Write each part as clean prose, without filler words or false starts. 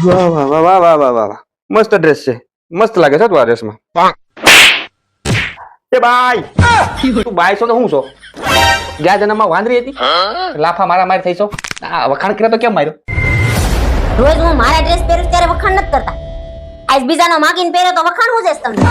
વાહ વાહ વાહ વાહ વાહ વાહ વાહ વાહ. મસ્ત ડ્રેસ છે, મસ્ત લાગે છે તું આ ડ્રેસમાં. એ બાય, તું બાય છો તો હું છો? ગયા જન્મમાં વાંદરી હતી, લાફા મારા મારી થઈ છો. આ વખાણ કર્યા તો કેમ માર્યો? રોજ હું મારા ડ્રેસ પહેરું ત્યારે વખાણ નથી કરતા. આજ બીજાનો માગીને પહેર્યો તો વખાણ હું જઈશ તમને?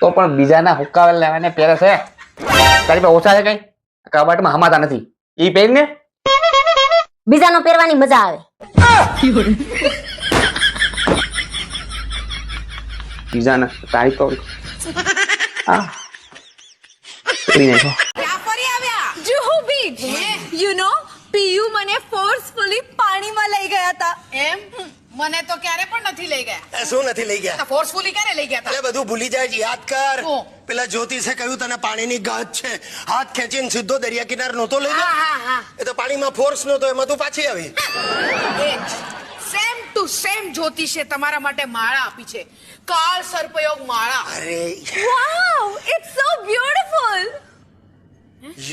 તો પણ બીજાના હુક્કા લેવાને પહેરે છે. તારી પાસે ઓછા છે કઈ? કબાટમાં હમાતા નથી. ઈ પહેરીને બીજાનો પહેરવાની મજા આવે. બીજાના તારી તો આ પહેરી નાખો. ફરી આવ્યા જુહુ બીચ યુ નો પીયુ મને ફોર્સફુલી પાણીમાં લઈ ગયા હતા. એમ મને તો ક્યારે પણ નથી લઈ ગયા. શું નથી લઈ ગયા? ફોર્સફુલી ક્યારે લઈ ગયા અરે બધું ભૂલી જાય છે, યાદ કર. શું? પેલા જ્યોતિષે કહ્યું તને પાણીની ગાજ છે, હાથ ખેંચીને સીધો દરિયા કિનારે નહોતો લઈ હા, ગયો. હા, હા. એ તો પાણીમાં ફોર્સ નહોતો, એમાં તું પાછી આવી. સેમ ટુ સેમ જ્યોતિષે તમારા માટે માળા આપી છે, કાળ સર્પયોગ માળા. અરે wow it's so beautiful.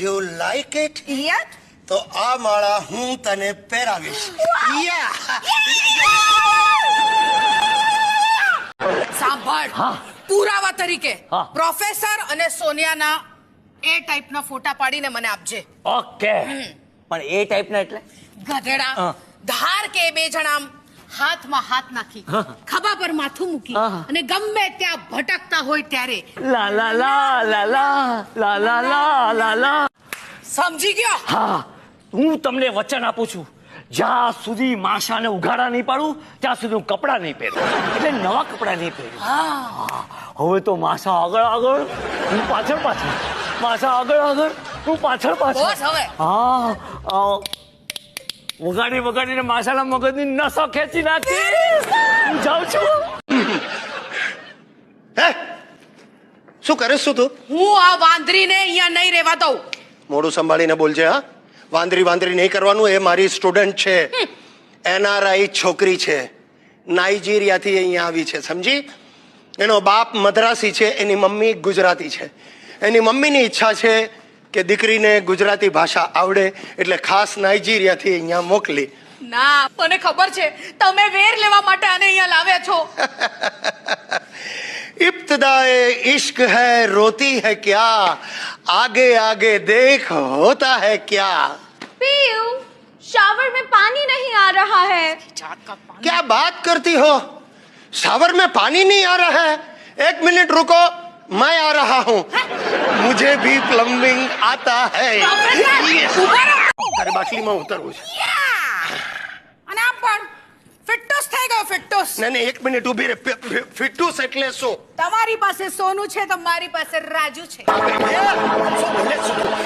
You like it? Yes તો આ માળા હું તને પહેરાવીશ. યા. સાંભળ, પુરાવા તરીકે પ્રોફેસર અને સોનિયાના એ ટાઈપના ફોટા પાડીને મને આપજે. ઓકે, પણ એ ટાઈપના એટલે ગધેડા, ધાર કે બે જણા આમ હાથમાં હાથ નાખી, ખભા પર માથું મૂકી અને ગમે ત્યાં ભટકતા હોય ત્યારે લા લા લા લા લા લા લા લા લા લા. સમજી ગયો? હા, હું તમને વચન આપું છું, જ્યાં સુધી માશાને ઉઘાડા નહીં પાડું ત્યાં સુધી હું કપડાં નહીં પહેરું, એટલે નવા કપડાં નહીં પહેરું. હવે તો માશા આગળ આગળ, હું પાછળ પાછળ, માશા આગળ આગળ, હું પાછળ પાછળ. બોસ હવે હા, વગાડી વગાડીને માશાના મગજની નસો ખેંચી નાખી. હું જાઉં છું. હે શું કરીશ તું? હું આ વાંદરીને અહીંયા નહીં રહેવા દઉં. મોઢું સંભાળીને બોલજે. હા, વાંદરી વાંદરી નહીં કરવાનું. એ મારી સ્ટુડન્ટ છે, એનઆરઆઈ છોકરી છે, નાઇજીરિયાથી અહીંયા આવી છે, સમજી? એનો બાપ મદ્રાસી છે, એની મમ્મી ગુજરાતી છે. એની મમ્મીની ઈચ્છા છે કે દીકરીને ગુજરાતી ભાષા આવડે, એટલે ખાસ નાઇજીરિયાથી અહીંયા મોકલી. ના, મને ખબર છે તમે વેર લેવા માટે આને અહીંયા લાવ્યા છો. इब्तदाए इश्क है रोती है क्या, आगे आगे देख होता है क्या. पीयू शावर में पानी नहीं आ रहा है. क्या बात करती हो? शावर में पानी नहीं आ रहा है? एक मिनट रुको, मैं आ रहा हूँ. मुझे भी प्लम्बिंग आता है. अरे बाटलीમાં ઉતરવું છે. અને આમ પણ ફિટ્ટોસ થઈ ગયો, ફિટ્ટોસ. નહીં નહીં, એક મિનિટ ઊભી રહે. ફિટ્ટુસ એટલે શું? તમારી પાસે સોનું છે તો મારી પાસે રાજુ છે.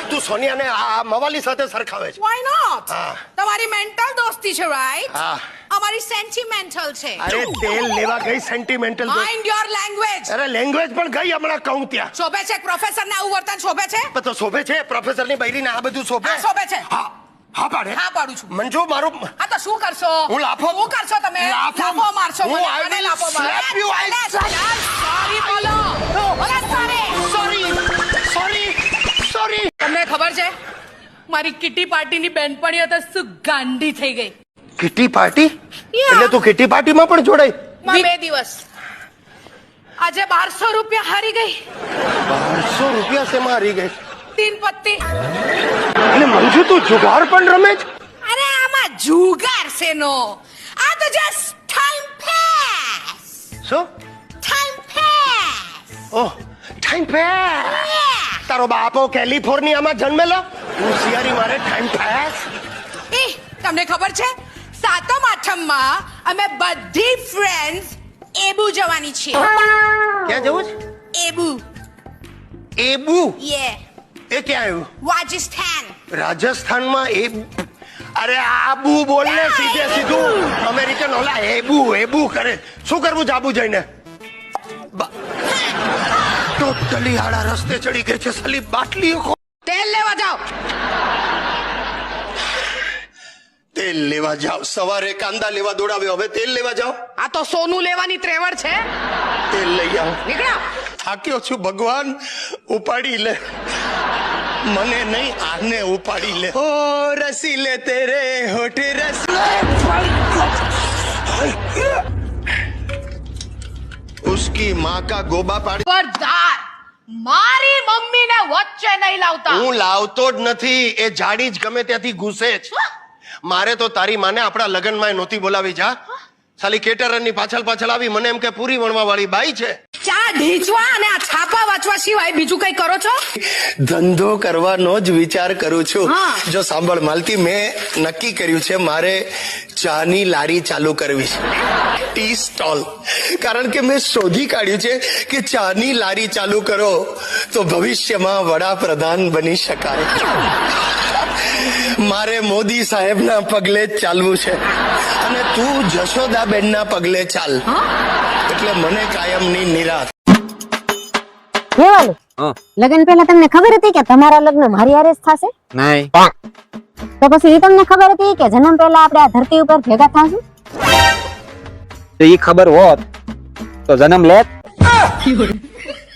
તું સોનિયાને આ મવાલી સાથે સરખાવે છે. Why not? હા. તમારી મેન્ટલ દોસ્તી છે, રાઈટ? હા. અમારી સેન્ટિમેન્ટલ છે. અરે તેલ લેવા ગઈ સેન્ટિમેન્ટલ. Mind your language. અરે લેંગ્વેજ પણ ગઈ હમણાં કહું ત્યાં. શોભે છે પ્રોફેસર ને આવું વર્તન શોભે છે? તો શોભે છે પ્રોફેસર ની બૈરીને આ બધું શોભે? હા, શોભે છે. હા હા પાડે. હા પાડું છું. મંજુ મારું. હા તો શું કરશો? હું લાફો. શું કરશો તમે? લાફો મારશો હું મને. I મને will લાફો મારો. slap you, I સોરી બોલો. બોલો સોરી. સોરી. તમને ખબર છે મારી કિટી પાર્ટીની બેનપણીઓ તો શું ગાંડી થઈ ગઈ. Kitty party? એટલે તું કિટી પાર્ટીમાં પણ જોડાઈ? 2 દિવસ આજે 1200 રૂપિયા હારી ગઈ. 1200 રૂપિયા શેમાં હારી ગઈ? 3 પત્તી. એટલે મંજુ તું જુગાર પણ રમે છે? અરે આમાં જુગાર છે નો, આ તો જસ્ટ ટાઈમ પાસ. શું? Time pass. Oh, time pass. તારો બાપો કેલિફોર્નિયામાં જન્મેલો, હોશિયારી મારે ટાઈમ પાસ. એ તમને ખબર છે 7મ 8મમાં અમે બધી ફ્રેન્ડ્સ એબુ જવાની છીએ. ક્યાં જવું છે? એબુ. એબુ? યે. એ ક્યાં આવ્યું? રાજસ્થાન. રાજસ્થાનમાં એબુ? અરે આબુ બોલ ને, સીધે સીધું અમેરિકન ઓલા એબુ કરે. શું કરવું જાબુ જઈને? ટોટલી આડા રસ્તે ચડી ગઈ છે સાલી બાટલીઓ. તેલ લેવા જાઓ. તેલ લેવા જાવ? સવારે કાંદા લેવા દોડાવ્યો, હવે તેલ લેવા જાવ? આ તો સોનું લેવાની ત્રેવડ છે. તેલ લઈ આવો. નીકળો. થાક્યો છું ભગવાન, ઉપાડી લે. મને નહીં આને ઉપાડી લે ઓ રસી લે તેરે હોઠ રસ उसकी माँ का गोबा पाड़ी ખબરદાર મારી મમ્મીને વચ્ચે નહીં લાવતા. હું લાવતો જ નથી, એ જાડી જ ગમે ત્યાંથી ઘૂસે જ. મારે તો તારી માને આપણા લગ્નમાં નહોતી બોલાવી. જા સાલી કેટરરની પાછળ આવી મને એમ કે પૂરી વણવા વાળી બાઈ છે. ચા ઢીંચવા અને આ છાપા વાંચવા સિવાય બીજું કઈ કરો છો? ધંધો કરવાનો જ વિચાર કરું છું. હા. જો સાંભળ માલતી, મેં નક્કી કર્યું છે મારે ચાની લારી ચાલુ કરવી છે, ટી સ્ટોલ. કારણ કે મેં શોધી કાઢ્યું છે કે ચાની લારી ચાલુ કરો તો ભવિષ્યમાં વડાપ્રધાન બની શકાય. મારે મોદી સાહેબના પગલે જ ચાલવું છે અને તું જશોદાબેનના પગલે ચાલ, એટલે મને કાયમની નિરાશ. હે વાલી, લગ્ન પહેલા તમને ખબર હતી કે તમારા લગ્ન મારી હારે જ થશે? નહીં. તો પછી એ તમને ખબર હતી કે જન્મ પહેલા આપણે આ ધરતી ઉપર ભેગા થાશું? તો ઈ ખબર હોત તો જન્મ લેત.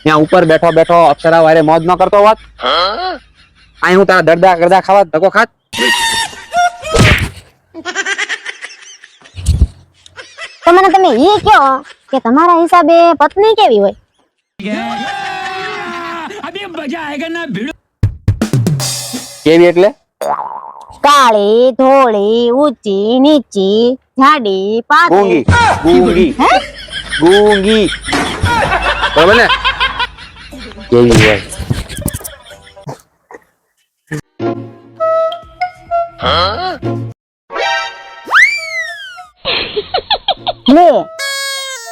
ત્યાં ઉપર બેઠો બેઠો અપ્સરા વારે મોજ ન કરતો હોત. અહીં હું તારા દરદા ગરદા ખાવા ધક્કો ખાત. તો મને તમે એ કહો કે તમારા હિસાબે પત્ની કેવી હોય? કેવી એટલે? કાળી, ધોળી, ઊંચી, નીચી, જાડી, ગૂંગી. પાતળી. ગૂંગી. ગૂંગી. બરાબર ને? કેવી હોય? લે,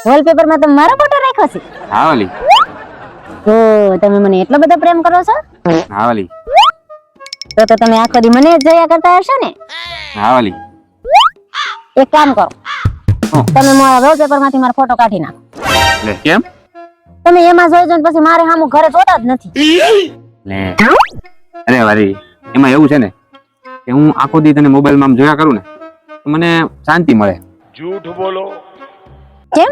વોલપેપર માં તમે મારો ફોટો રાખ્યો છે? હા વાલી. તો તમે મને એટલો બધો પ્રેમ કરો છો? હા વાલી. તો તમે આખો દી મને જ જોયા કરતા હશો ને? હા વાલી. એક કામ કરો, તમે મારા વોલપેપર માંથી મારો ફોટો કાઢી નાખો. લે કેમ? તમે એમાં જોઈ જોઈને પછી મારે સામું ઘરે જોતા જ નથી. લે અરે વાલી, એમાં એવું છે ને કે હું આખો દી તને મોબાઈલમાં આમ જોયા કરું ને તો મને શાંતિ મળે. કેમ?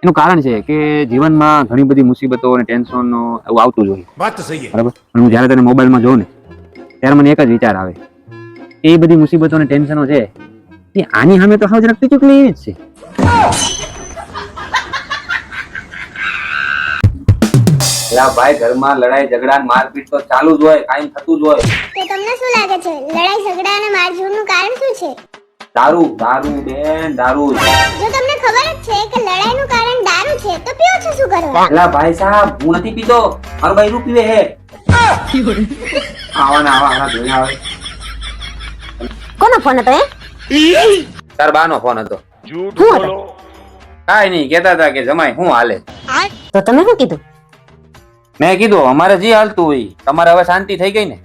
એનું કારણ છે કે જીવનમાં ઘણી બધી મુસીબતો અને ટેન્શનો એવું આવતું જ હોય. વાત તો સહી છે. બરાબર. પણ હું જ્યારે તને મોબાઈલમાં જોઉં ને ત્યારે મને એક જ વિચાર આવે, એ બધી મુસીબતો અને ટેન્શનો છે એ આની સામે તો હાવ જરાક ટીચુકલી એવી જ છે. લા ભાઈ, ઘરમાં લડાઈ ઝઘડા મારપીટ તો ચાલુ જ હોય, કાયમ થતું જ હોય. તો તમને શું લાગે છે લડાઈ ઝઘડા અને મારઝૂડનું કારણ શું છે? દારૂ દારૂ બેન દારૂ. જો તમને ખબર જ છે કે લડાઈનું કારણ દારૂ છે તો પીઓ છો શું કરવા? લા ભાઈ સાહેબ, હું નથી પીતો, મારો બૈરું પીવે હે. આવા ને આવા જોઈ આવે. કોનો ફોન હતો? તાર બાનો ફોન હતો. શું હતો? કાઈ નહીં, કહેતા હતા કે જમાઈ શું હાલે. તો તમે શું કીધું? મેં કીધું અમારે જે હાલતું હોય, તમારે હવે શાંતિ થઈ ગઈ ને?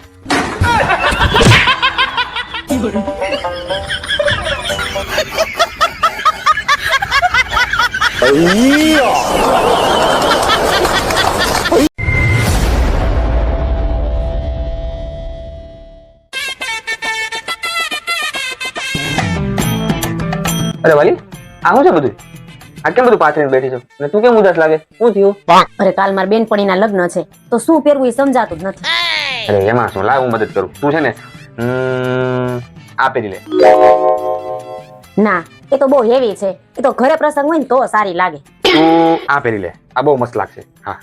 અરે વાલી, આ શું છે બધું? આ કેમ બધું પાથરીને બેઠી છો? અને તું કેમ ઉદાસ લાગે? શું થયું? અરે કાલ મારા બેનપણીના લગ્ન છે તો શું પહેરવું એ સમજાતું જ નથી. અરે એમાં શું, લાવ હું મદદ કરું. તું છે ને આ પહેરી લે. ના, એ તો બહુ હેવી છે. એ તો ઘરે પ્રસંગ હોય ને તો સારી લાગે. તું આ પહેરી લે, આ બહુ મસ્ત લાગશે. હા,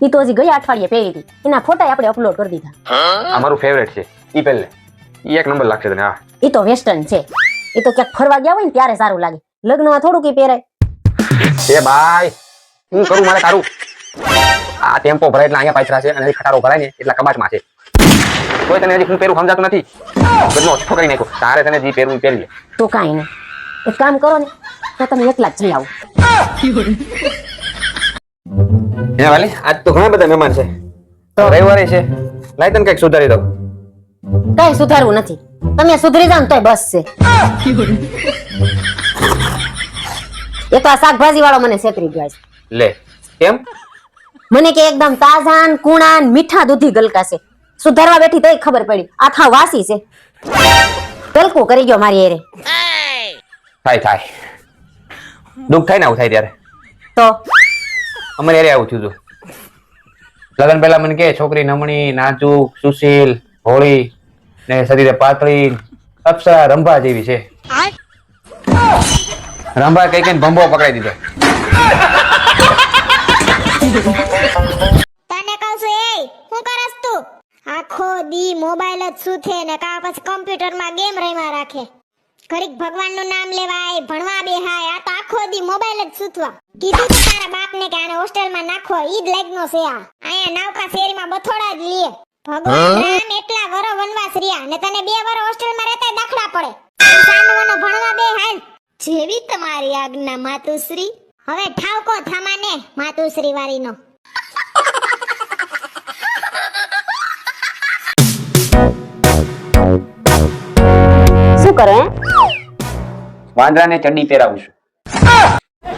એ તો હજી ગયા અઠવાડિયે પહેરી હતી. એના ફોટા આપણે અપલોડ કરી દીધા. આ મારું ફેવરેટ છે. ઈ પહેરી લે, ઈ એક નંબર લાગશે તને. હા, એ તો વેસ્ટર્ન છે. એ તો ક્યાંક ફરવા ગયા હોય ને ત્યારે સારું લાગે. લગ્નમાં થોડું કઈ પહેરાય. એ ભાઈ, હું કરું મારે તારું? આ ટેમ્પો ભરાય એટલે અહીંયા પાછરા છે અને ખટારો ભરાય ને એટલા કબાટમાં છે. કોઈ તને હજી હું પહેરું સમજાતું નથી. બધું ઓછો કરી નાખ્યો. તારે તને જે પહેરવું પહેરી લે. તો કાંઈ નહીં, એક કામ કરો ને તો તમે એકલા જ જઈ આવો. હે વાલી, આજ તો ઘણા બધા મહેમાન છે. તો રવિવારે છે, લાય તને કઈક સુધારી દઉં. કઈ સુધારવું નથી. તમે સુધરી જાવ ને તોય બસ છે. એ તો આ શાકભાજી વાળો મને છેતરી ગયો છે. લે કેમ? મને કે એકદમ તાજા ને કુણા ને મીઠા દૂધી ગલકા છે. સુધારવા બેઠી તોય ખબર પડી આખા વાસી છે. ગલકું કરી ગયો મારી એરે. થાય દુઃખ થાય ને આવું થાય ત્યારે. તો અમારે એરે આવું થયું હતું. લગન પહેલા મને કે છોકરી નમણી, નાજુક, સુશીલ, ભોળી ને શરીરે પાતળી, અપ્સરા રંભા જેવી છે. રંભા કઈ કઈ ભંભો પકડાઈ દીધો. તને કહું છું એ શું કરસ તું? આખો દી મોબાઈલ જ સૂથે ને કા પછી કમ્પ્યુટરમાં ગેમ રમ્યા રાખે. ઘડીક ભગવાનનું નામ લેવાય, ભણવા બેહાય, આ તો આખો દી મોબાઈલ જ સૂથવા. કીધું તો તારા બાપને કે આને હોસ્ટેલમાં નાખો, ઈ જ લાગનો છે આ. અહીંયા નાવકા શેરીમાં બથોડા જ લે. ભગવાન રામ એટલા વરો વનવાસ રહ્યા ને તને 2 વરો હોસ્ટેલમાં રહેતા દાખલા પડે. સાનવાનો ભણવા બેહાય. જેવી તમારી આજ્ઞા માતુશ્રી. હવે ઠાવકો થામાને માતુશ્રી વાળીનો. શું કરે? વાંદરાને ચડ્ડી પહેરાવું છું.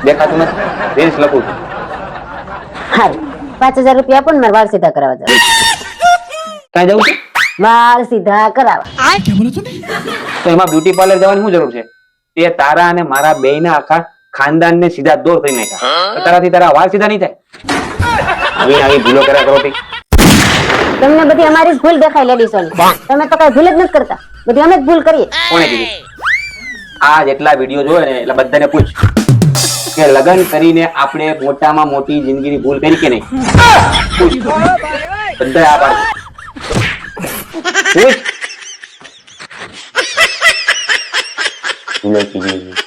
દેખાતું નથી? રીલ્સ લખું છું. હારું 5000 રૂપિયા આપો ને મારે વાળ સીધા કરાવવા જાવ. ક્યાં જવું છે? વાળ સીધા કરાવવા. તો એમાં બ્યુટી પાર્લર જવાની શું જરૂર છે? તે તારા અને મારા બેયના આખા ખાનદાનને સીધા દોર કરી નાખ્યા. તો તારાથી તારા વાળ સીધા નહીં થાય. આવી ભૂલો કર્યા કરો તી. તમને બધી અમારી જ ભૂલ દેખાય લેડીસોની. તમે તો કઈ ભૂલ જ નથી કરતા, બધી અમે જ ભૂલ કરીએ. કોણે કીધું? આ જેટલા વિડીયો જોવે ને એટલે બધાને પૂછ કે લગ્ન કરીને આપણે મોટામાં મોટી જિંદગીની ભૂલ કરી કે નહીં? પૂછ. બધા આ પાડે. પૂછ. ભૂલો કીધી.